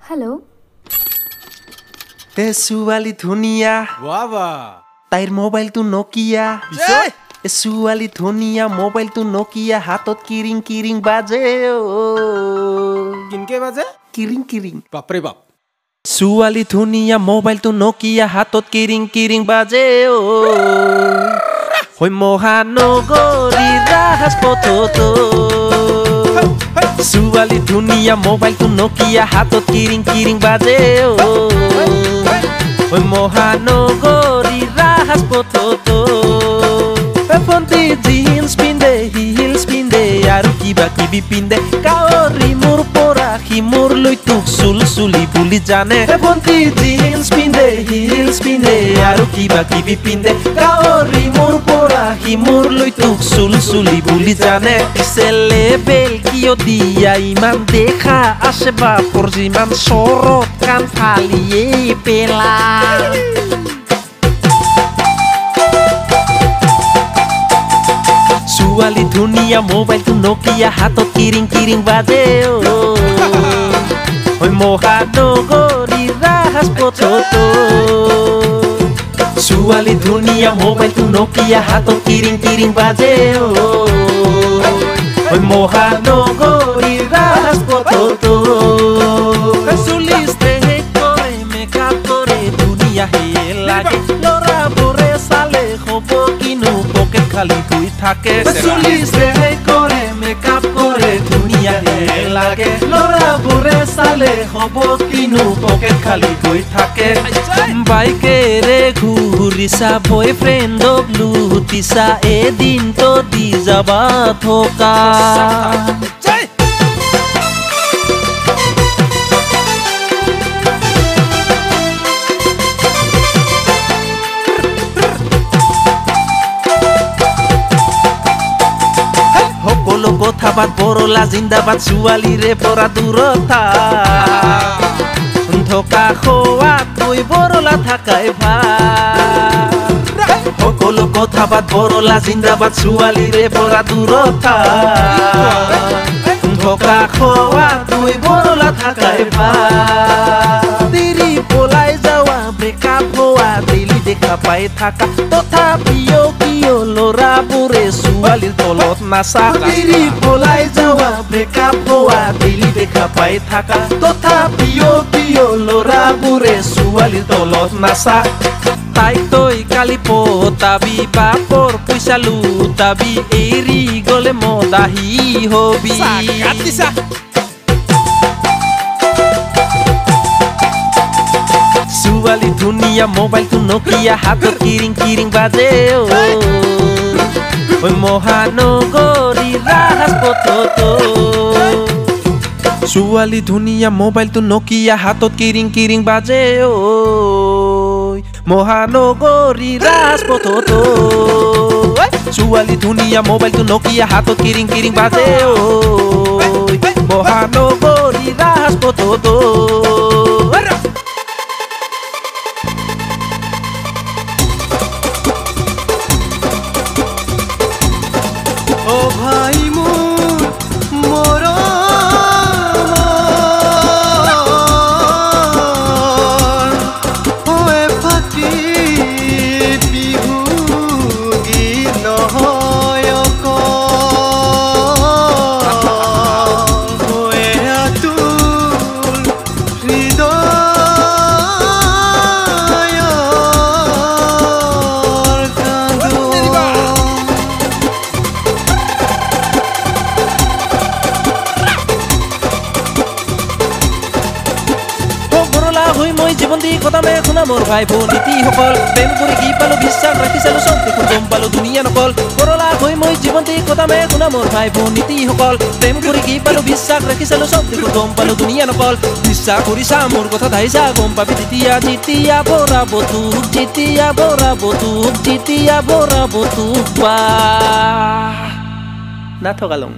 Hello ए सुवाली धुनिया वाह वाह ताइर mobile तू नोकिया ए सुवाली धुनिया मोबाइल तू नोकिया हातत किरिङ किरिङ बाजे ओ किनके बाजे किरिङ किरिङ बाप रे बाप सुवाली धुनिया मोबाइल तू नोकिया हातत किरिङ किरिङ बाजे ओ होय महानगरी राहास पथतो सुवाली धुनिया मोबाइल तू नोकिया हातत किरिङ किरिङ बाजे ओ होय महानगरी राहास पथतो Ponte jeans pinde, heels pinde, aru kiba kibi pinde. Kaori mur porahi mur loituk sul suli buli jane. Ponte jeans pinde, heels pinde, aru kiba kibi pinde. Kaori mur porahi mur loituk sul suli buli jane. Sele bel kio dia iman dekha aseba porjiman sorot kan phaliye pela. सुवाली धुनिया mobile तू Nokia हातत किरिङ किरिङ बाजे ओ होय महानगरी राहास पथतो सुवाली धुनिया मोबाइल तू नोकिया हातत किरिङ किरिङ बाजे ओ होय महानगरी राहास पथतो सुलिस्ते हे करे मेकआप करे दुनिया हे लागे लरा बोरे साले खबो किनु पकेट खाली हुई থাকে সুলিস্তে হে করে মেকআপ করে দুনিয়া হে লাগে লরা বরে সালে হব কিনু পকেট খালি হই থাকে বাইকে রে ঘুরিসা বয়ফ্রেন্ড লুটিসা এদিন তো দি যাবা থোকা কথাবাদ বড়লা জিন্দাবাদ সুৱালি ৰে পৰা দূৰতা ধোকা খোৱা তুই বড়লা থাকাই ভাল সকলো কথাবাদ বড়লা জিন্দাবাদ সুৱালি ৰে পৰা দূৰতা ধোকা খোৱা তুই বড়লা থাকাই ভাল দিৰি পলাই যাওয়া ব্ৰেকআপ হোৱা দিলি দেখা পাই থাকা তথাপিও কিয় লৰা বুৰে সুৱালিৰ তলত নাচা দিৰি পলাই যাওয়া ব্ৰেকআপ হোৱা দিলি দেখা পাই থাকা তথাপিও কিয় লৰা বুৰে সুৱালিৰ তলত নাচা তাই তই কালি পতাবি বাপৰ পইচা লুটাবি এৰি গলে মদাহি হবি सुवाली धुनिया मोबाइल तू नोकिया हातत किरिङ किरिङ बाजे ओ होय महानगरी राहास पथतो सुवाली धुनिया मोबाइल तू नोकिया हातत किरिङ किरिङ बाजे ओ महानगरी राहास पथतो सुवाली धुनिया मोबाइल तू नोकिया हातत किरिङ किरिङ बाजे ओ महानगरी राहास पथतो ও ভাই মোর ওয়ে ফাটি বিহু গীত নহয় ওয়ে আতুল হৃদয়ৰ কান্দো জীবন দি কতামে শুনা মোৰ ভাই ভো নীতি সকল প্ৰেম কৰি কি পালো বিশ্বাস ৰাখি চালো চব দেখোন গম পালো দুনিয়া নকল কৰলা হৈ মই জীৱন দি কতামে শুনা মোৰ ভাই ভো নীতি সকল প্ৰেম কৰি কি পালো বিশ্বাস ৰাখি চালো চব দেখোন গম পালো দুনিয়া নকল বিশ্বাস কৰিছা মোৰ কথা ধাইছা গম পাবি যেতিয়া যেতিয়া বৰাব তোক যেতিয়া বৰাব তোক যেতিয়া বৰাব তোক বা নাথকালং